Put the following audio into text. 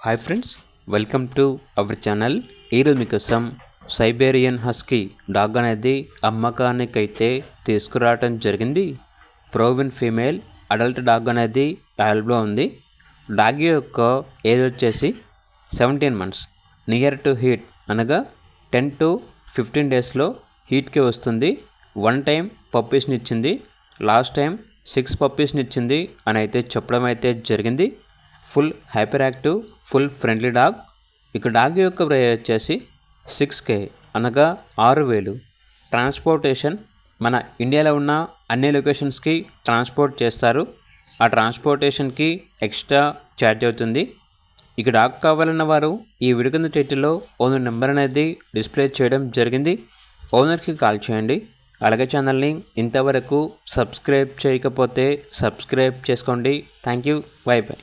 Hi friends, welcome to our channel. ఈరోజు మీకోసం Siberian husky dog అనేది అమ్మకానికైతే తీసుకురావడం జరిగింది. ప్రోవిన్ ఫీమేల్ అడల్ట్ డాగ్ అనేది అవైలబుల్లో ఉంది. డాగ్ యొక్క ఏజ్ వచ్చేసి 17 months, నియర్ టు హీట్ అనగా 10 to 15 daysలో హీట్కి వస్తుంది. 1 time పప్పీస్ని ఇచ్చింది, లాస్ట్ టైం 6 పప్పీస్ని ఇచ్చింది అని అయితే చెప్పడం అయితే జరిగింది. Full hyper active, full friendly dog. ఇక డాగ్ యొక్క ప్రైస్ వచ్చేసి 6K అనగా 6,000. ట్రాన్స్పోర్టేషన్ మన ఇండియాలో ఉన్న అన్ని లొకేషన్స్కి ట్రాన్స్పోర్ట్ చేస్తారు. ఆ ట్రాన్స్పోర్టేషన్కి ఎక్స్ట్రా ఛార్జ్ అవుతుంది. ఇక డాగ్ కావాలన్న వారు ఈ వీడియో కింద టైటిల్లో ఓనర్ నెంబర్ అనేది డిస్ప్లే చేయడం జరిగింది. ఓనర్కి కాల్ చేయండి. అలాగే ఛానల్ని ఇంతవరకు సబ్స్క్రైబ్ చేయకపోతే సబ్స్క్రైబ్ చేసుకోండి. Thank you, by by.